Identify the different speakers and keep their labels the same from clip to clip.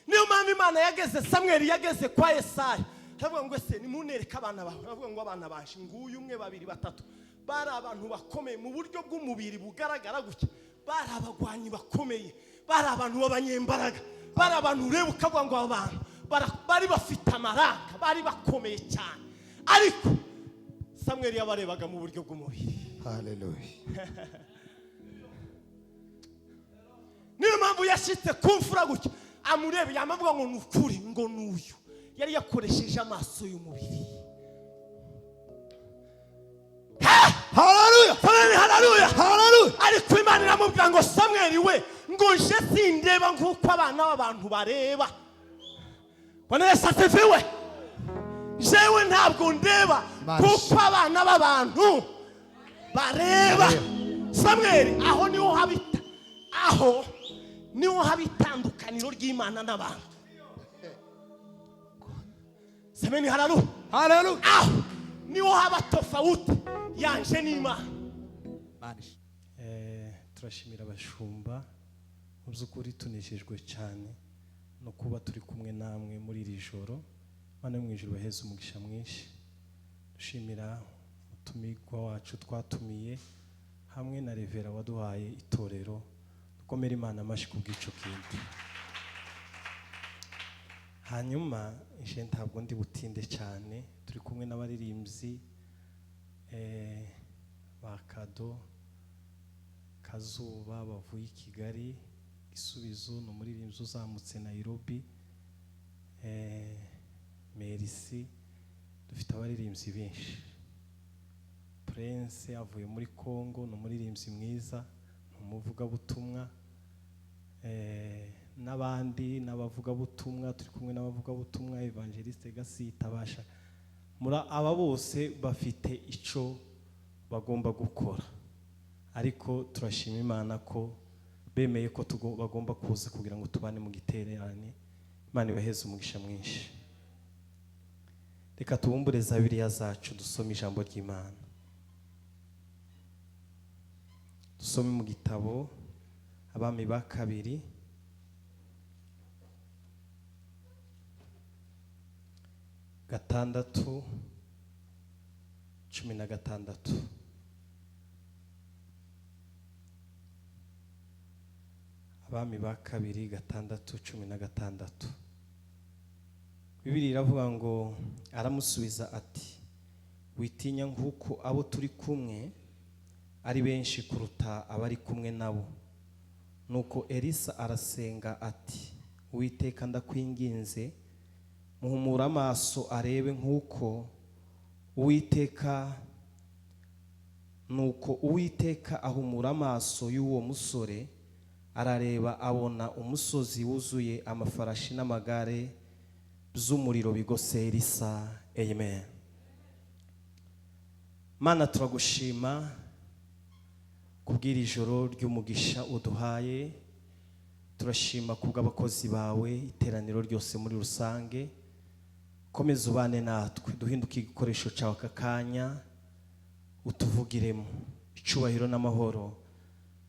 Speaker 1: niyo mpamvu Imana yageze Samweli yageze kwa Yesaya aravuga ngo ese nimunereka abana bawe. Aravuga ngo abana baje nguyu umwe babiri batatu bari abantu bakomeye mu buryo bw'umubiri bugaragara gutya, bari abagwanyi bakomeye, bari abantu b'abanyembaraga, bari abantu ureba ukavuga ngo abantu bari bafite amaranga, bari bakomeye cyane, ariko Samweli yabarebaga mu buryo bw'umubiri.
Speaker 2: Hallelujah.
Speaker 1: Niyo mpamvu yashitse kumfura gutya amurebe yamavuga ngo nukuri ngo nuyu yari yakoresheje amaso y'umubiri.
Speaker 2: Hallelujah.
Speaker 1: Hallelujah.
Speaker 2: Hallelujah.
Speaker 1: Ariko Imana iramubwira ngo Samweli we ngo nje sindeba nk'uko abana b'abantu bareba. Bwana Yesu asifiwe. Jewe ntabwo ndeba kuko abana b'abantu bareba. Samweli aho niho haba itandukaniro ry'Imana n'abantu. Semeni haleluya.
Speaker 2: Hallelujah.
Speaker 1: Aho niho haba tofauti yanje n'Imana. Turashimira abashumba, mu by'ukuri tunejejwe cyane no kuba turi kumwe namwe muri iri joro. Mana mu ijuru baheze umugisha mwinshi. Dushimira umutumigwa wacu twatumiye hamwe na Revera waduhaye itorero. Dukomere Imana amashi kubw'ico kintu. Hanyuma nje ntabwo ndi butinde cyane, turi kumwe n'abaririmbyi ba Kado, Kazuba bavuye i Kigali, Gisubizo no muririmbyi uzamutse Nairobi, Merisi, dufite abaririmbyi benshi. Prince avuye muri Kongo no muririmbyi mwiza, umuvuga butumwa, n'abandi n'abavuga butumwa, turi kumwe n'abavuga butumwa Evangeliste Gasita basha. Mura aba bose bafite ico bagomba gukora, ariko turashima Imana ko bemeye ko bagomba kuza kugira ngo tubane mu gitererane. Imana ibaheze umugisha mwinshi. Reka tubumbure Bibiliya zacu dusome ijambo ry'Imana. Dusome mu gitabo Abami ba kabiri gatandatu 16. Abami ba kabiri gatandatu 16. Bibiliya iravuga ngo aramusubiza ati witinya nk'uko abo turi kumwe ari benshi kuruta abari kumwe nabo. Nuko Elisa arasenga ati Uwiteka ndakwinginze muhumura amaso arebe nk'uko Uwiteka ahumura amaso y'uwo musore arareba abona umusozi wuzuye amafarashi n'amagare by'umuriro bigose Elisa. Amen. Mana turagushima kubwira ijoro ry'umugisha uduhaye, turashima kubw'abakozi bawe, iteraniro ryose muri rusange. Komeza ubane natwe, duhinduke igikoresho cyawe akakanya, utuvugiremo. Icubahiro n'amahoro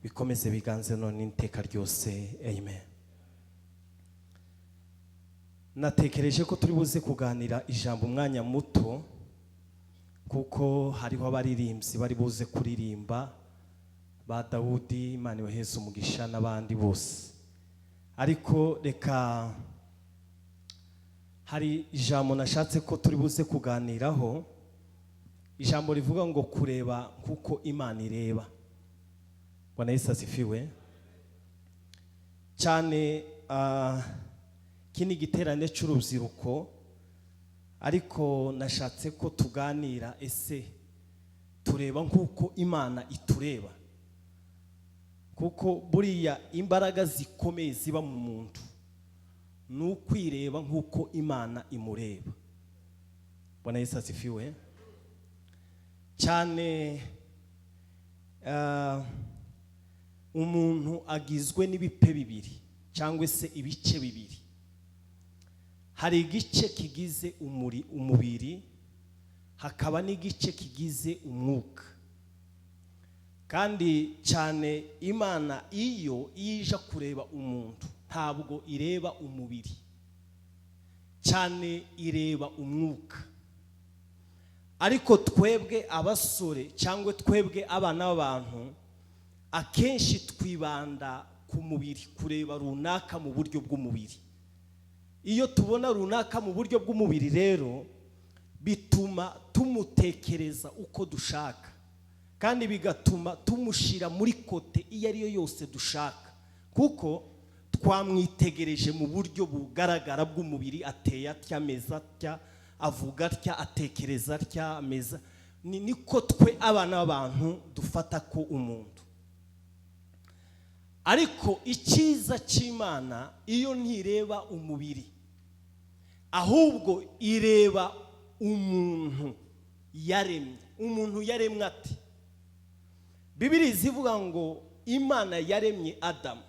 Speaker 1: bikomeze biganze none n'iteka ryose. Amen. Natekereje ko turi buze kuganira ijambo umwanya muto, kuko hariho abaririmbyi bari buze kuririmba ba Dawudi, Imana ibaheze umugisha n'abandi bose. Ariko reka hari ijambo nashatse ko turi buze kuganiraho, ijambo rivuga ngo kureba kuko Imana ireba. Bwana Yesu asifiwe cyane. Kini giterane cy'urubyiruko, ariko nashatse ko tuganira ese tureba nk'uko Imana itureba, kuko buriya imbaraga zikomeye ziba mu muntu n'ukwireba nk'uko Imana imureba. Bwana Yesu asifiwe cyane. Umuntu agizwe n'ibipe bibiri cyangwa se ibice bibiri. Hari igice kigize umubiri, hakaba n'igice kigize umwuka. Kandi cyane Imana iyo ija kureba umuntu ntabwo ireba umubiri, cyane ireba umwuka, ariko twebwe abasore cyangwa twebwe abana b'abantu akenshi twibanda ku mubiri, kureba runaka mu buryo bw'umubiri. Iyo tubona runaka mu buryo bw'umubiri rero bituma tumutekereza uko dushaka, kandi bigatuma tumushira muri kote iyo ariyo yose dushaka, kuko twamwitegereje mu buryo bugaragara bw'umubiri. Ateye atya, ameze atya, avuga atya, atekereza atya, ameza. Niko twe abana b'abantu dufata ko umuntu. Ariko icyiza cy'Imana iyo ntireba umubiri, ahubwo ireba umuntu yaremye. Umuntu yaremwe ati, Bibiliya ivuga ngo Imana yaremye Adamu.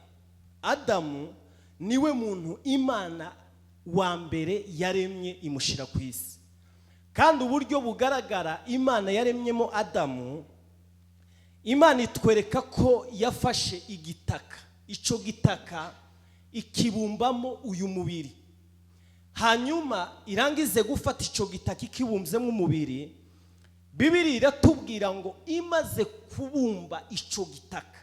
Speaker 1: Adamu niwe muntu Imana wa mbere yaremye imushira ku isi, kandi uburyo bugaragara Imana yaremyemo Adamu, Imana itwereka ko yafashe igitaka, ico gitaka ikibumbamo uyu mubiri, hanyuma irangize gufata ico gitaka ikibumbzemo umubiri. Bibiliya iratubwira ngo imaze kubumba ico gitaka,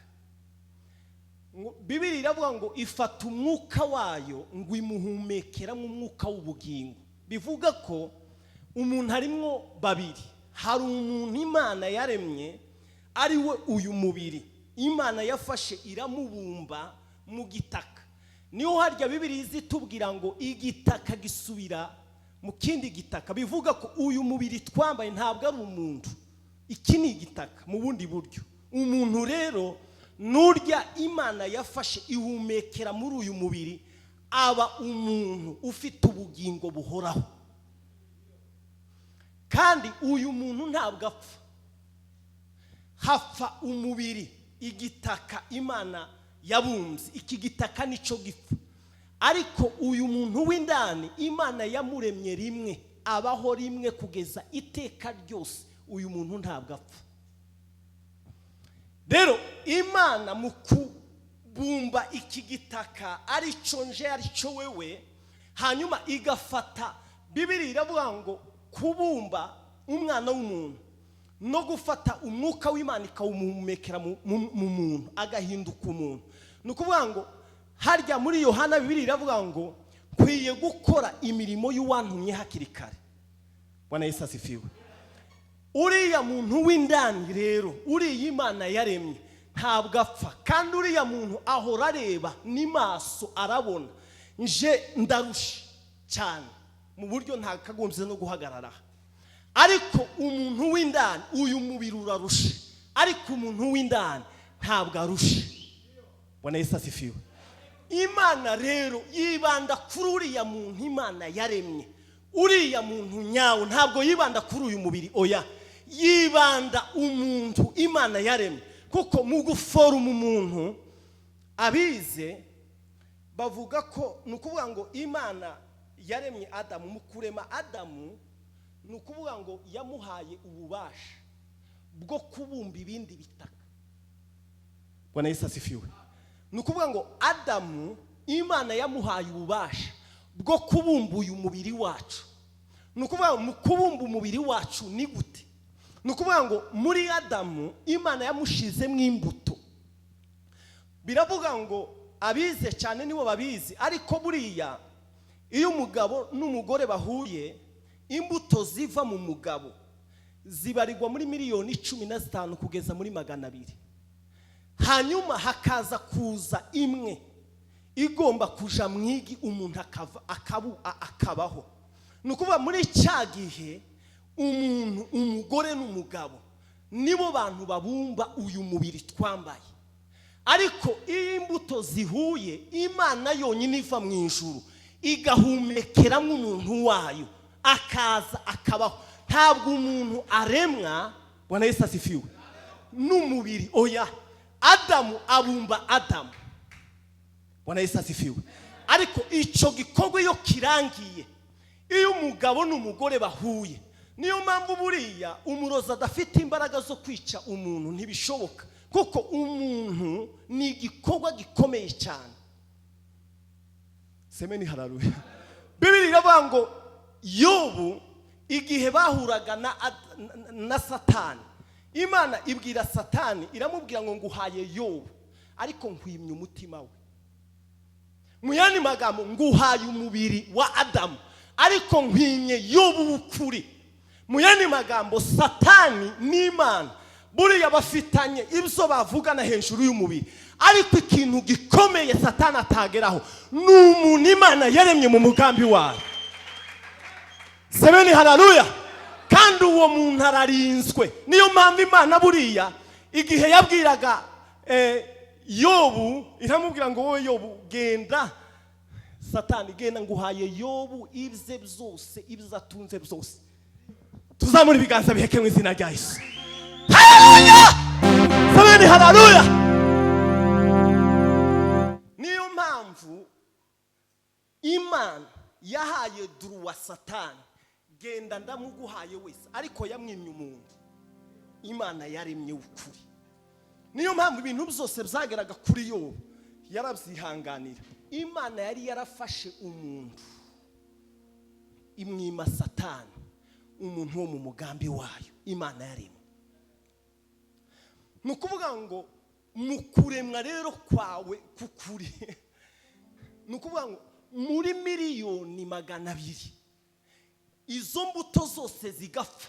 Speaker 1: Bibiliya iravuga ngo ifata umwuka wayo ngo imuhumekeramo umwuka w'ubugingo. Bivuga ko umuntu harimo babiri. Hari umuntu Imana yaremye ari we uyu mubiri, Imana yafashe iramubumba mu gitaka. Niho harya Bibiliya izitubwira ngo igitaka gisubira mu kindi gitaka. Bivuga ko uyu mubiri twambaye ntabwo ari umuntu, iki ni igitaka mu bundi buryo. Umuntu rero nurya Imana yafashe ihumekera muri uyu mubiri, aba umuntu ufite ubugingo buhoraho, kandi uyu muntu ntabwo apfa. Hapfa umubiri, igitaka Imana yabumbye, iki gitaka nico gipfa. Ariko uyu muntu w'indani Imana yamuremye rimwe, abaho rimwe kugeza iteka ryose. Uyu muntu ntabwo apfa. Rero Imana mu kubumba iki gitaka arico nje arico wewe, hanyuma igafata, Bibiliya iravuga ngo kubumba umwana w'umuntu no gufata umwuka w'Imana ikawumuhumekera mu muntu agahinduka umuntu. Nukuvuga ngo harya muri Yohana Bibiliya iravuga ngo kwiye gukora imirimo y'uwantumye hakiri kare. Bwana Yesu asifiwe. Uriya muntu w'indani rero, uriya Imana yaremye ntabwo apfa, kandi uriya muntu ahora areba n'imaso arabona. Nje ndarusha cyane mu buryo ntakagombye no guhagarara, ariko umuntu w'indani uyu mubiri urarusha, ariko umuntu w'indani ntabwo arusha. Bwana Yesu asifiwe. Imana rero yibanda kuri uriya muntu Imana yaremye. Uriya muntu nyawo ntabwo yibanda kuri uyu mubiri, oya, yibanda umuntu Imana yaremye. Kuko mu guforuma umuntu, abize bavuga ko nukuvuga ngo Imana yaremye Adamu. Mu kurema Adamu nukuvuga ngo yamuhaye ububasha bwo kubumba ibindi bitaka. Bwana Yesu asifiwe. Nukuvuga ngo Adamu Imana yamuhaye ububasha bwo kubumba uyu mubiri wacu. Nukuvuga mu kubumba umubiri wacu ni gute? Nukuvuga ngo muri Adamu Imana yamushizemo imbuto. Biravuga ngo abize cyane nibo babizi, ariko buriya iyo umugabo n'umugore bahuye, imbuto ziva mu mugabo zibarirwa muri miliyoni 15 kugeza muri 200. Hanyuma hakaza kuza imwe igomba kuja mwigi umuntu akabaho. Nukuvuga muri cya gihe umuntu, umugore n'umugabo nibo bantu babumba uyu mubiri twambaye. Ariko iyo imbuto zihuye, Imana yonyine iva mu ijuru igahumekeramo umuntu wayo akaza akabaho. Ntabwo umuntu aremwa, Bwana Yesu asifiwe, n'umubiri, oya. Adamu abumba Adamu. Bwana Yesu asifiwe. Ariko ico gikorwa iyo kirangiye, iyo umugabo n'umugore bahuye, niyo mpamvu buriya umuroza adafite imbaraga zo kwica umuntu ntibishoboka, kuko umuntu ni igikorwa gikomeye cyane. Semeni haleluya. Bibiri iravuga ngo Yobu igihe bahuraga na Satani, Imana ibwira Satani, iramubwira ngo nguhaye Yobu ariko nkwimye umutima we. Mu yandi magambo, nguhaye umubiri wa Adamu ariko nkwimye Yobu ukuri. Mu yandi magambo, Satani n'Imana buriya bafitanye ibyo bavugana hejuru y'umubiri, ariko ikintu gikomeye Satani atageraho ni umuntu Imana yaremye mu mugambi wayo. Semeni haleluya. Kandi uwo muntu ararinzwe. Niyo mpamvu Imana buriya igihe yabwiraga Yobu, iramubwira ngo wowe Yobu genda, Satani genda nguhaye Yobu ibye byose, ibyo atunze byose. Tuzamura ibiganza biheke mu izina rya Yesu. Haleluya. Semeni haleluya. Niyo mpamvu Imana yahaye duruwa Satani, genda ndamuguhaye wese, ariko yamwimye umuntu Imana yaremye ukuri. Niyo mpamvu ibintu byose byageraga kuri Yobu yarabyihanganira. Imana yari yarafashe umuntu imwima Satani, umuntu wo mu mugambi wayo Imana yaremye. Nukuvuga ngo mukuremwa rero kwawe kukuri, nukuvuga ngo muri miliyoni 200 izo mbuto zose zigapfa.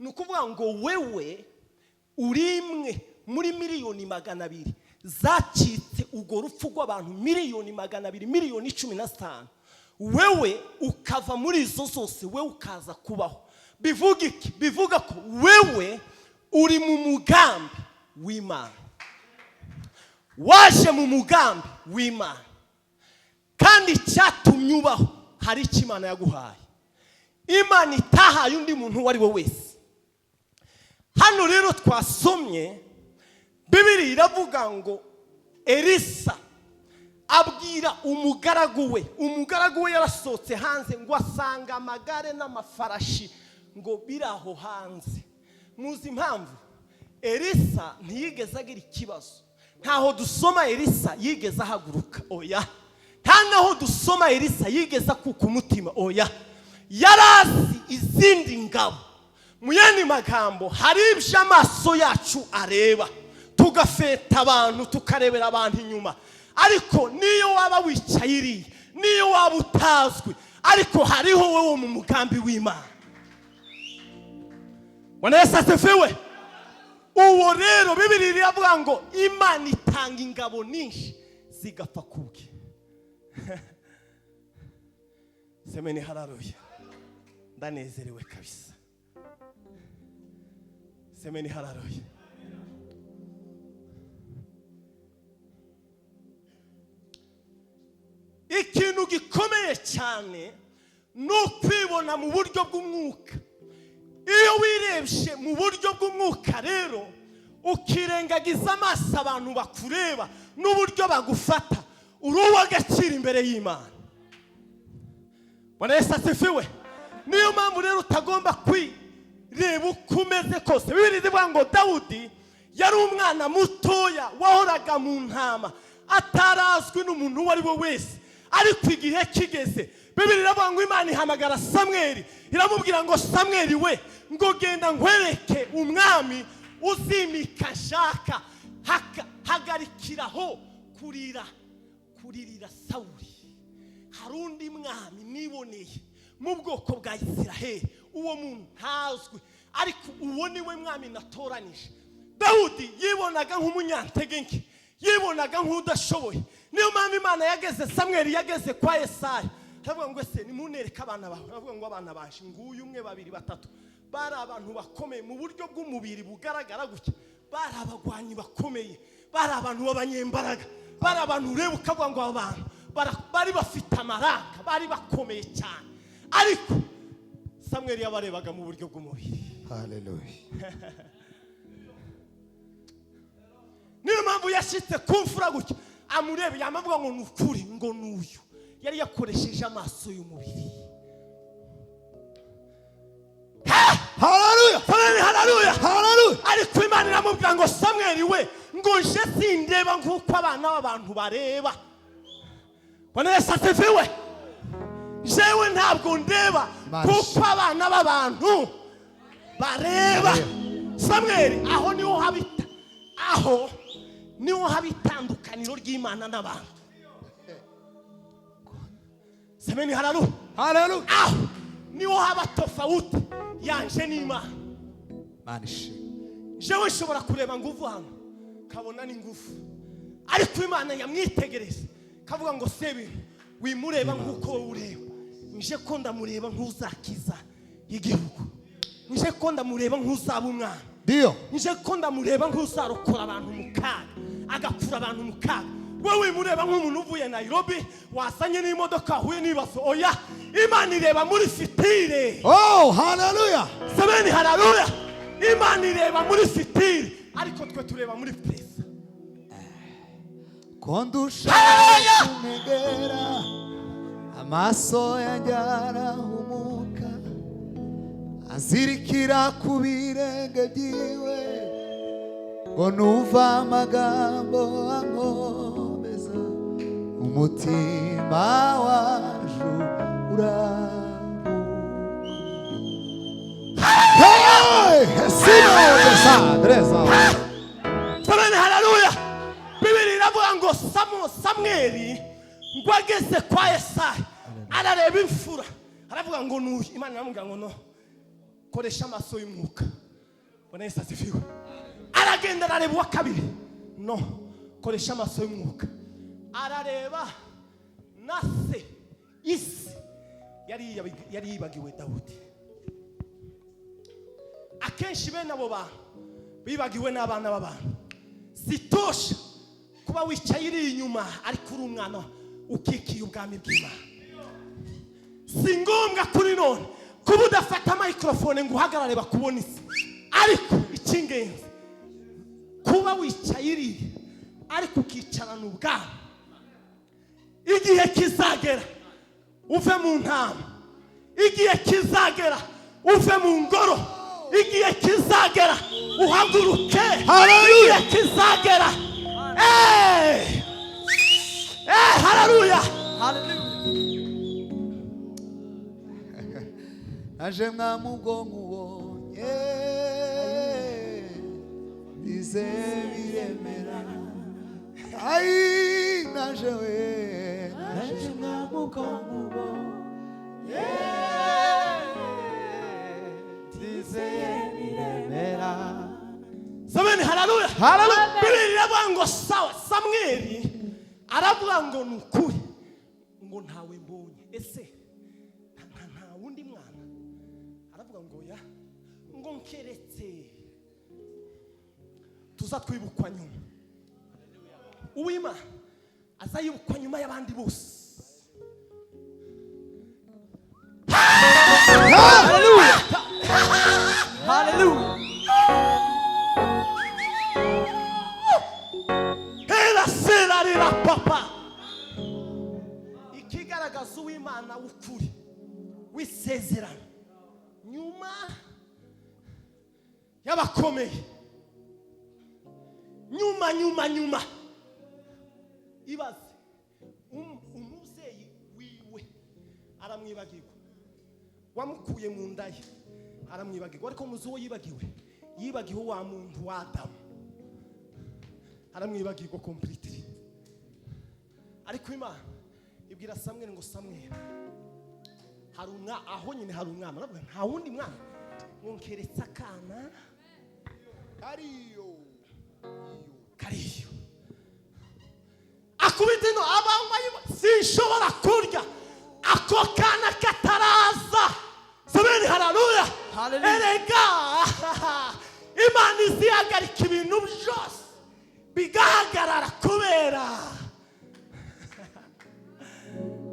Speaker 1: Nukuvuga ngo wewe uri imwe muri miliyoni 200 zacitse ugo rupfu rw'abantu miliyoni 200, miliyoni 15. Wewe ukava muri izo zose, wewe ukaza kubaho. Bivuga iki? Bivuga ko wewe uri mu mugambi w'Imana, waje mu mugambi w'Imana, kandi cyatumye ubaho hari icyo Imana yaguhaye. Imana itahaye undi muntu wari we wese. Hano rero twasomye Bibiri iravuga ngo Elisa abwira umugaragu we yarasotse hanze ngo asanga amagare n'amafarashi ngo biraho hanze. Muzi impamvu? Elisa ntiyigeze agira ikibazo. Ntaho dusoma Elisa yigeze ahaguruka, oya. Nta naho dusoma Elisa yigeze akuka umutima, oya. Yarazi izindi ngabo. Mu yandi magambo, hari ibyo amaso yacu areba, tugafeta abantu, tukarebera abantu inyuma. Ariko niyo waba wicaye iri, niyo waba utazwi, ariko hariho wowe mu mugambi w'Imana. Bwana Yesu asifiwe. Uwo rero Bibiri iravuga ngo Imana itanga ingabo nyinshi zigapfa kubwe. Semeni haleluya. Ndanezerewe kabisa. Semeni haleluya. Ikintu gikomeye cyane no kwibona mu buryo bw'umwuka. Iyo wirebye mu buryo bw'umwuka rero ukirengagiza amaso abantu bakureba n'uburyo bagufata, uruwa gaciro imbere y'Imana. Bwana Yesu asifiwe. Niyo mpamvu rero utagomba kwireba uko umeze kose. Bibiri ivuga ngo Dawudi yari umwana mutoya wahoraga mu ntama, atarazwi n'umuntu uwo ari we wese. Ariko igihe kigeze, Bibiri iravuga ngo Imana ihamagara Samweli, iramubwira ngo Samweli we, ngo genda nkwereke umwami uzimika nshaka, hagarikiraho kuririra Sawuli. Hari undi mwami niboneye mu bwoko bwa Isiraheli, uwo muntu ntazwi, ariko uwo niwe mwami natoranije. Dawudi yibonaga nk'umunyantege nke, yibonaga nk'udashoboye. Niyo mpamvu Imana yageze Samweli yageze kwa Yesaya, aravuga ngo ese nimunereke abana bawe. Aravuga ngo abana baje nguyu 1 2 3 bari abantu bakomeye mu buryo bw'umubiri bugaragara gutya, bari abagwanyi bakomeye, bari abantu b'abanyembaraga, bari abantu ureba ukavuga ngo abantu bari bafite amaraka, bari bakomeye cyane. Ariko Samweli yabarebaga mu buryo bw'umubiri.
Speaker 2: Haleluya.
Speaker 1: Niyo mpamvu yashitse kumfura gutya, amurebe yamavuga ngo nukuri, ngo nuyu yari yakoresheje amaso y'umubiri.
Speaker 2: Haleluya.
Speaker 1: Haleluya.
Speaker 2: Haleluya.
Speaker 1: Ariko Imana iramubwira ngo Samweli we, ngo nje sindeba nk'uko abana b'abantu bareba. Bwana Yesu asifiwe. Nje ntabwo ndeba kuko abana b'abantu bareba. Samweli aho niho haba itandukaniro ry'Imana n'abantu. Semeni haleluya. Aho niho haba tofauti yanje n'Imana. Jewe nshobora kureba nguvu hano kabona ni nguvu, ariko Imana yamwitegereza kavuga ngo sebi wimureba nguko ureba, nje ko ndamureba nkuzakiza igihugu, nje ko ndamureba nkuzaba umwana, nje ko ndamureba nkuzarokora abantu mu kaga, agapfura abantu mu kaga. Wowe mureba nk'umuntu uvuye Nairobi wasanye n'imodoka huye nibaso. Oya, Imana ireba muri fitire.
Speaker 2: Oh, haleluya.
Speaker 1: Semeni haleluya. Imana ireba muri fitire, ariko twe tureba muri presa.
Speaker 2: Kondusha kumegera amaso yanjara humuka, azirikira ku birenge byiwe ngo numva amagambo ankomeza, umutima wacu
Speaker 1: haleluya. Bibiri iravuga ngo Samweli ngo ageze kwa Yesayi arareba imfura, aravuga ngo Imana iramubwira ngo no, koresha amaso y'umwuka. Bwana Yesu asifiwe. Aragenda arareba uwa kabiri, no, koresha amaso y'umwuka. Arareba na se isi yari yibagiwe Dawudi. Akenshi bene abo bantu bibagiwe n'abana b'abantu. Sitosha kuba wicaye iri inyuma ariko uri umwana ukikiye ubwami bw'Imana. Si ngombwa kuri none kuba udafata microphone ngo uhagarare bakubona isi, ariko icy'ingenzi kuba wicaye iri ariko ukicarana ubwami. Igihe kizagera uve mu ntama, igihe kizagera uve mu ngoro, igihe kizagera uhaguruke, igihe kizagera. Haleluya.
Speaker 2: Naje mwamugo nkubonye bize biremera, ai naje mwamugo nkubonye bize biremera.
Speaker 1: Sameni haleluya. Bibiri iravuga ngo sawa, Samweli aravuga ngo nukuri ngo ntawe mbonye. Ese nta wundi mwana? Aravuga ngo ya, ngo nkeretse tuza twibukwa nyuma. Uw'Imana azayibukwa nyuma y'abandi bose. Haleluya. Haleluya. Papa, ikigaragaza Uw'Imana ukuri wisezerano nyuma y'abakomeye, nyuma ibaze umubyeyi wiwe aramwibagirwa, wamukuye mu nda ye aramwibagirwa, ariko muzi uwo yibagiwe wa muntu wa Adamu, aramwibagirwa completely. Ariko Imana ibwira Samweli ngo Samweli hari aho nyine hari umwana, aravuga nta wundi mwana ngo nkeretse akana kariyo akubita ino abangwa sinshobora kurya ako kana kataraza. Samweli haleluya. Erega Imana izihagarika ibintu byose bigahagarara kubera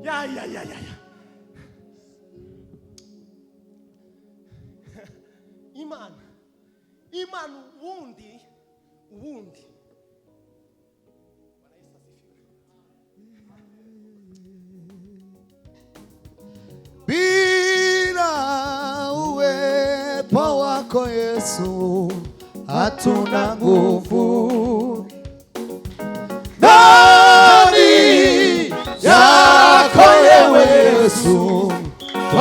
Speaker 1: ya Imana ubundi
Speaker 2: bila uwepo wako Yesu hatuna nguvu. Ndani yako Yesu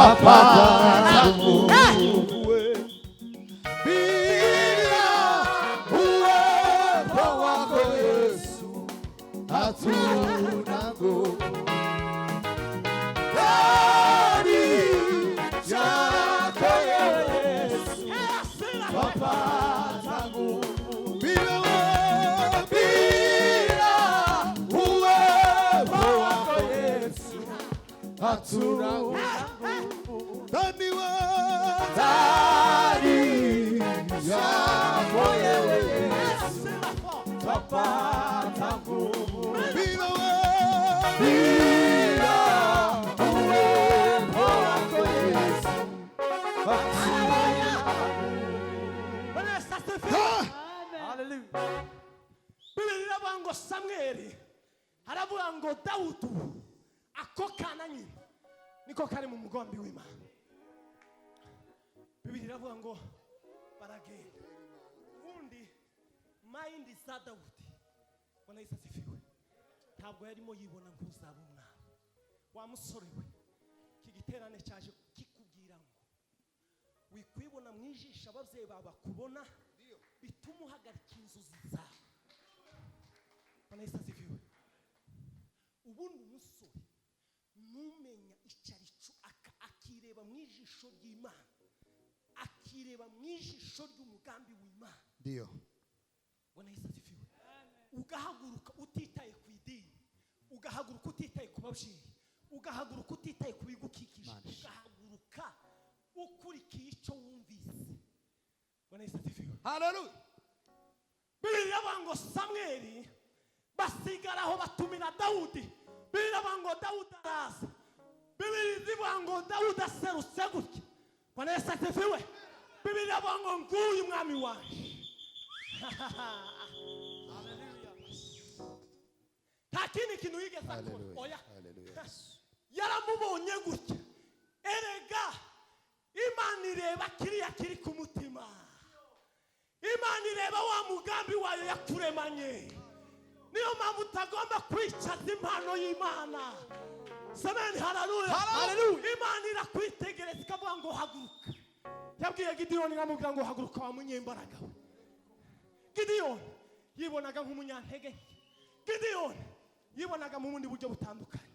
Speaker 2: twapata nguvu bila uwepo wako Yesu hatuna nguvu. Ndani yako Yesu twapata nguvu bila uwepo wako Yesu hatuna nguvu. Ndani yako Yesu twapata nguvu bila uwepo wako Yesu hatuna nguvu.
Speaker 1: Hallelujah. Biblia iravuga Samweli haravuga ngo Dawudi ako kana nyine niko kari mu mugambi w'Imana. Biblia iravuga ngo baragenda undi mind za Dawudi bona isasifiwe ntabwo yarimo yibona nk'uzaba umwana wa musore we kigiterane cyaje kikubwira ngo wikwibona mwijisha abavyeyi babakubona bituma uhagarika inzozi zawe. Bona isasifiwe ubundi umusore numenya icyarico akireba mwijisho ry'Imana akireba mwijisho ry'umugambi w'Imana.
Speaker 2: Ndio.
Speaker 1: Bona isasifiwe ugahaguruka utitaye ku idini ugahaguruka utitaye ku babyeyi ugahaguruka utitaye ku bigukikije ugahaguruka ukurikiye icyo wumvise. Bona isasifiwe.
Speaker 2: Hallelujah.
Speaker 1: Biblia bango Samweli basigaraho batumira Dawudi. Biblia bango Dawudi araza. Biblia bango Dawudi aserutse gutya. Bona isasifiwe. Biblia bango nguyu mwami wanje. Takini kintu yigeze akora. Oya. Yaramubonye gutya. Erega Imana ireba kiriya kiri ku mutima. Imana ireba wa mugambi wayo yakuremanye. Niyo mpamvu utagomba kwicaza impano y'Imana. Amen. Hallelujah. Hallelujah. Imana irakwitegereza ikavuga ngo haguruka. Yabwiye Gideyoni ngamubwira ngo haguruka wa munyembaraga we. Gideyoni yibonaga nk'umunyantege. Gideyoni yibonaga mu bundi buryo butandukanye.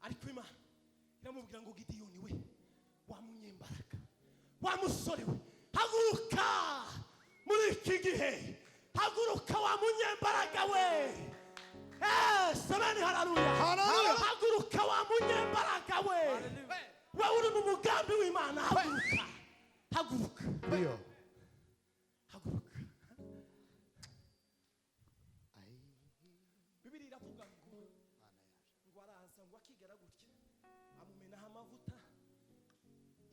Speaker 1: Ariko Imana iramubwira ngo Gideyoni we wa munyembaraga wa musore we haguruka muri iki gihe haguruka wa munyembaraga we. Amen. Hallelujah. Haguruka wa munyembaraga we. Wewe uri mu mugambi w'Imana haguruka. Haguruka.
Speaker 2: Ndio.
Speaker 1: Haguruka. Biblia iravuga ngo araza ngo akigera gutya amumenaho amavuta.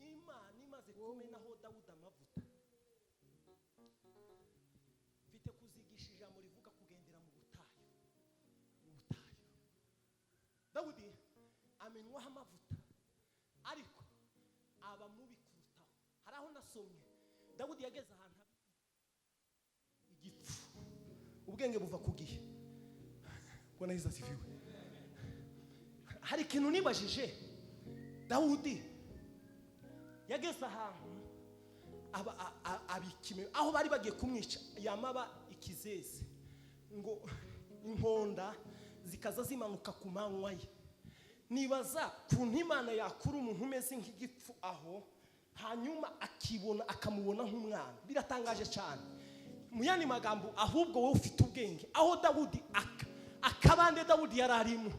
Speaker 1: Imana imaze kumenaho Dawudi amavuta mfite kuzigisha ijambo rivuga kugendera mu butayu. Dawudi amenwaho amavuta ariko aba mubi kurutaho. Hari aho nasomye Dawudi yageze ahantu igipfu ubwenge buva ku gihe. Bona isasifiwe. Hari ikintu nibajije Dawudi yageze ahantu abikime aho bari bagiye kumwica yamaba ikizeze ngo inkonda zikaza zimanuka ku manywa ye. Nibaza kuntu Imana yakura umuntu umeze nk'igipfu aho hanyuma akibona akamubona nk'umwana. Biratangaje cyane. Mu yandi magambo ahubwo wowe ufite ubwenge aho Dawudi akabande Dawudi yararimo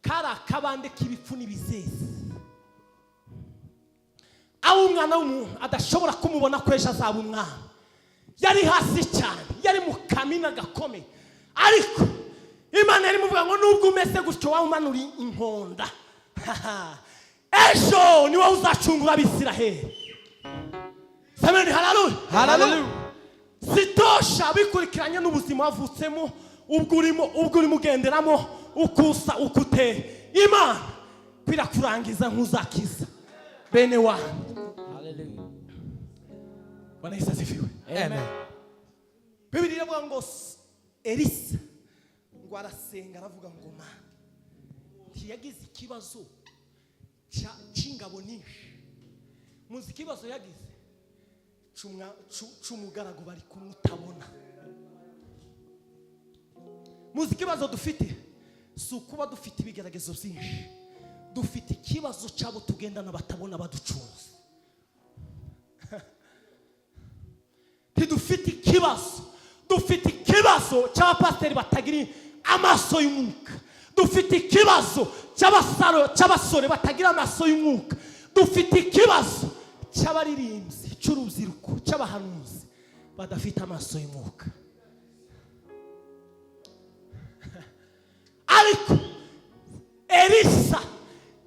Speaker 1: kara akabande k'ibipfu n'ibizeze aho umwana w'umuntu adashobora kumubona kwesha azaba umwana. Yari hasi cyane yari mu kamina gakome ariko Imana yari muvuga ngo nubwo umeze gutyo wa umanuri inkonda ejo ni wowe uzacungura Abisiraheli. Amen. Hallelujah.
Speaker 2: Hallelujah.
Speaker 1: Sitosha bikurikiranye n'ubuzima wavutsemo ubwo urimo ugenderamo ukusa ukute Imana kwirakurangiza nkuzakiza bene wa.
Speaker 3: Hallelujah.
Speaker 1: Bwana Yesu asifiwe.
Speaker 3: Amen.
Speaker 1: Biblia iravuga ngo Elisa ngo arasenga aravuga ngo Mana dawidi yagize ikibazo cy'ingabo nyinshi. Muzi ikibazo yagize cy'umugaragu bari kumutabona. Muzi ikibazo dufite si ukuba dufite ibigeragezo byinshi, dufite ikibazo cy'abo tugendana batabona baducunze. Dufite ikibazo cy'abapasiteri batagira amaso y'umwuka. Dufite ikibazo cy'abasore batagira amaso y'umwuka. Dufite ikibazo cy'abaririmbyi, cy'urubyiruko, cy'abahanuzi badafite amaso y'umwuka. Ariko Elisa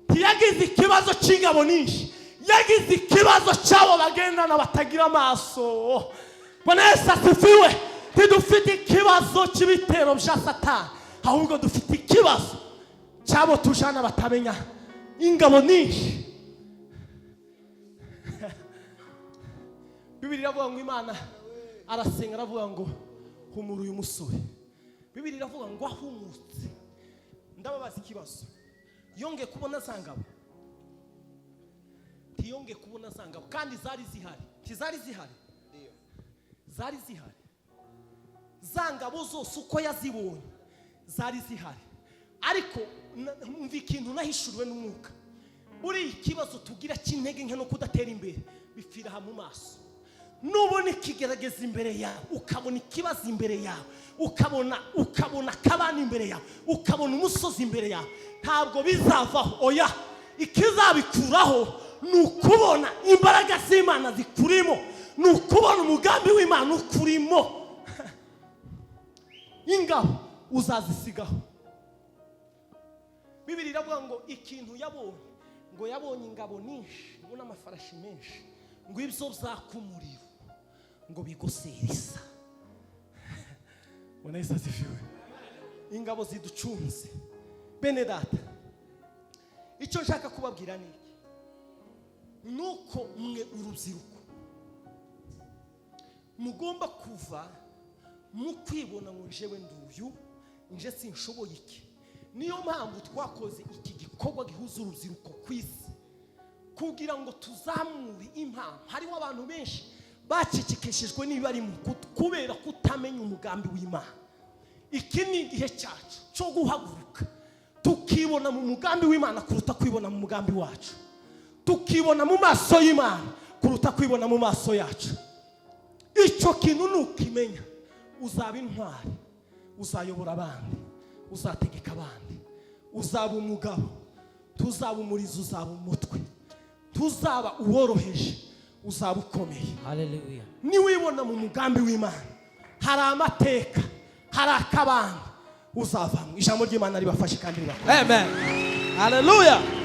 Speaker 1: ntiyagize ikibazo cy'ingabo nyinshi, yagize ikibazo cy'abo bagendana batagira amaso. Bwana Yesu asifiwe. Ntidufite ikibazo cy'ibitero bya Satani, ahubwo dufite ikibazo cy'abo tujana batamenya ingabo nyinshi. Bibiri iravuga ngo Imana arasenga, aravuga ngo humura uyu musore. Bibiri iravuga ngo ahumutse. Ndababaza ikibazo, yongeye kubona za ngabo? Ntiyongeye kubona za ngabo, kandi zari zihari. Ntizari zihari? Zari zihari. Za ngabo zose uko yazibonye zari zihari. Ariko umva ikintu nahishuriwe n'umwuka. Uri ikibazo tugira cy'intege nke no kudatera imbere bipfira ha mu maso. Nubona ikigerageza imbere yawe, ukabona ikibazo imbere yawe, ukabona kabana imbere yawe, ukabona umusozi imbere yawe, ntabwo bizavaho. Oya, ikizabikuraho ni ukubona imbaraga z'Imana zikurimo, ni ukubona umugambi w'Imana ukurimo. Ingabo uzazisigaho. Bibiri iravuga ngo ikintu yabonye, ngo yabonye ingabo nyinshi, ngo n'amafarashi menshi, ngo ibyo byakumuriro, ngo bigose Elisa. Bwana Yesu asifiwe. Ingabo ziducunze. Bene data, icyo nshaka kubabwira ni iki: nuko mwe urubyiruko mugomba kuva mu kwibona ngo jewe nduyu, nje sinshoboye iki. Niyo mpamvu twakoze iki gikorwa gihuza urubyiruko ku isi, kugira ngo tuzamure impano. Hariho abantu benshi bacicikishijwe n'ibari mu kubera kutamenya umugambi w'Imana. Iki ni igihe cyacu cyo guhaguruka tukibona mu mugambi w'Imana kuruta kwibona mu mugambi wacu, tukibona mu maso y'Imana kuruta kwibona mu maso yacu. Icyo kintu nukimenya, uzaba intwari, uzayobora abandi, uzategeka abandi, uzaba umugabo, tuzaba umurizo, uzaba umutwe, tuzaba uworoheje, uzaba ukomeye.
Speaker 3: Hallelujah.
Speaker 1: Niwibona mu mugambi w'Imana, hari amateka, hari akabanga uzavamo. Ijambo ry'Imana ribafashe kandi ribakora.
Speaker 3: Amen. Hallelujah.